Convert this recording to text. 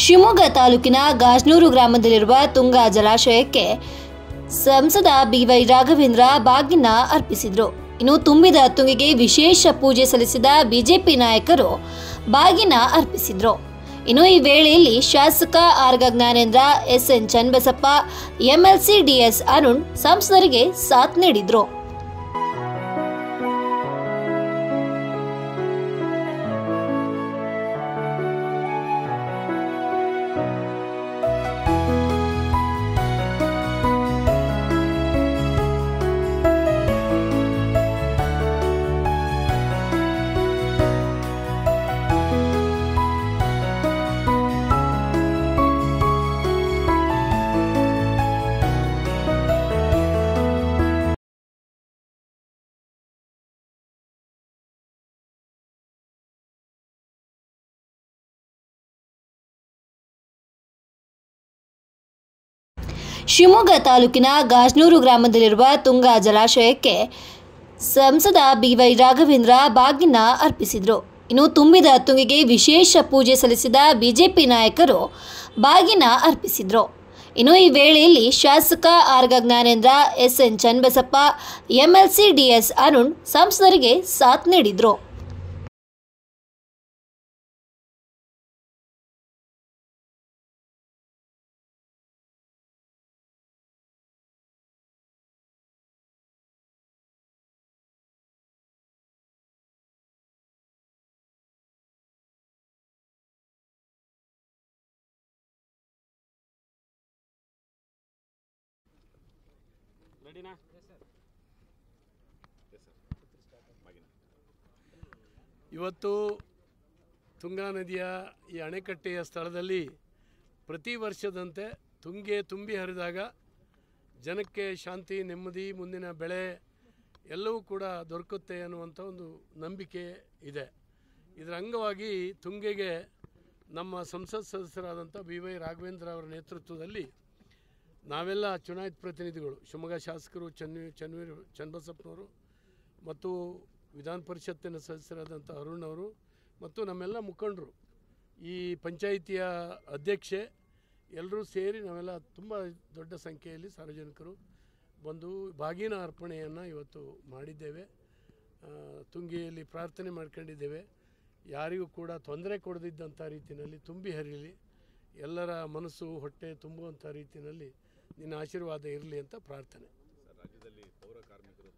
ಶಿವಮೊಗ್ಗ ತಾಲೂಕಿನ ಗಾಜನೂರು ಗ್ರಾಮದಲ್ಲಿರುವ ತುಂಗಾ ಜಲಾಶಯಕ್ಕೆ ಸಂಸದ ಬಿವೈ ರಾಘವೇಂದ್ರ ಬಾಗಿನ ಅರ್ಪಿಸಿದರು. ಇನ್ನು ತುಂಬಿದ ತುಂಗೆಗೆ ವಿಶೇಷ ಪೂಜೆ ಸಲ್ಲಿಸಿದ ಬಿಜೆಪಿ ನಾಯಕರು ಬಾಗಿನ ಅರ್ಪಿಸಿದರು. ಇನ್ನು ಈ ವೇಳೆಯಲ್ಲಿ ಶಾಸಕ Araga Jnanendra, SN Channabasappa, MLC DS Arun ಸಂಸದರಿಗೆ ಸಾಥ್ ನೀಡಿದರು. ಶಿವಮೊಗ್ಗ ತಾಲೂಕಿನ ಗಾಜನೂರು ಗ್ರಾಮದಲ್ಲಿರುವ ತುಂಗಾ ಜಲಾಶಯಕ್ಕೆ ಸಂಸದ ಬಿವೈ ರಾಘವೇಂದ್ರ ಬಾಗಿನ ಅರ್ಪಿಸಿದರು. ಇನ್ನು ತುಂಬಿದ ತುಂಗೆಗೆ ವಿಶೇಷ ಪೂಜೆ ಸಲ್ಲಿಸಿದ ಬಿಜೆಪಿ ನಾಯಕರು ಬಾಗಿನ ಅರ್ಪಿಸಿದರು. ಇನ್ನು ಈ ವೇಳೆಯಲ್ಲಿ ಶಾಸಕ Araga Jnanendra, SN Channabasappa, MLC DS Arun ಸಂಸದರಿಗೆ ಸಾಥ್ ನೀಡಿದರು. ಇವತ್ತು ತುಂಗಾ ನದಿಯ ಈ ಅಣೆಕಟ್ಟೆಯ ಸ್ಥಳದಲ್ಲಿ ಪ್ರತಿ ವರ್ಷದಂತೆ ತುಂಗೆ ತುಂಬಿ ಹರಿದಾಗ ಜನಕ್ಕೆ ಶಾಂತಿ, ನೆಮ್ಮದಿ, ಮುಂದಿನ ಬೆಳೆ ಎಲ್ಲವೂ ಕೂಡ ದೊರಕುತ್ತೆ ಅನ್ನುವಂಥ ಒಂದು ನಂಬಿಕೆ ಇದೆ. ಇದರ ಅಂಗವಾಗಿ ತುಂಗೆಗೆ ನಮ್ಮ ಸಂಸತ್ ಸದಸ್ಯರಾದಂಥ ಬಿವೈ ರಾಘವೇಂದ್ರ ಅವರ ನೇತೃತ್ವದಲ್ಲಿ ನಾವೆಲ್ಲ ಚುನಾಯಿತ ಪ್ರತಿನಿಧಿಗಳು, ಶಿವಮೊಗ್ಗ ಶಾಸಕರು ಚನ್ನಬಸಪ್ಪನವರು ಮತ್ತು ವಿಧಾನ ಪರಿಷತ್ತಿನ ಸದಸ್ಯರಾದಂಥ ಅರುಣ್ ಅವರು ಮತ್ತು ನಮ್ಮೆಲ್ಲ ಮುಖಂಡರು, ಈ ಪಂಚಾಯಿತಿಯ ಅಧ್ಯಕ್ಷೆ ಎಲ್ಲರೂ ಸೇರಿ ನಾವೆಲ್ಲ ತುಂಬ ದೊಡ್ಡ ಸಂಖ್ಯೆಯಲ್ಲಿ ಸಾರ್ವಜನಿಕರು ಬಂದು ಬಾಗಿನ ಅರ್ಪಣೆಯನ್ನು ಇವತ್ತು ಮಾಡಿದ್ದೇವೆ. ತುಂಗೆಯಲ್ಲಿ ಪ್ರಾರ್ಥನೆ ಮಾಡ್ಕೊಂಡಿದ್ದೇವೆ. ಯಾರಿಗೂ ಕೂಡ ತೊಂದರೆ ಕೊಡದಿದ್ದಂಥ ರೀತಿಯಲ್ಲಿ ತುಂಬಿ ಹರಿಯಲಿ, ಎಲ್ಲರ ಮನಸ್ಸು ಹೊಟ್ಟೆ ತುಂಬುವಂಥ ರೀತಿಯಲ್ಲಿ ನಿನ್ನ ಆಶೀರ್ವಾದ ಇರಲಿ ಅಂತ ಪ್ರಾರ್ಥನೆ. ರಾಜ್ಯದಲ್ಲಿ ಪೌರ ಕಾರ್ಮಿಕರು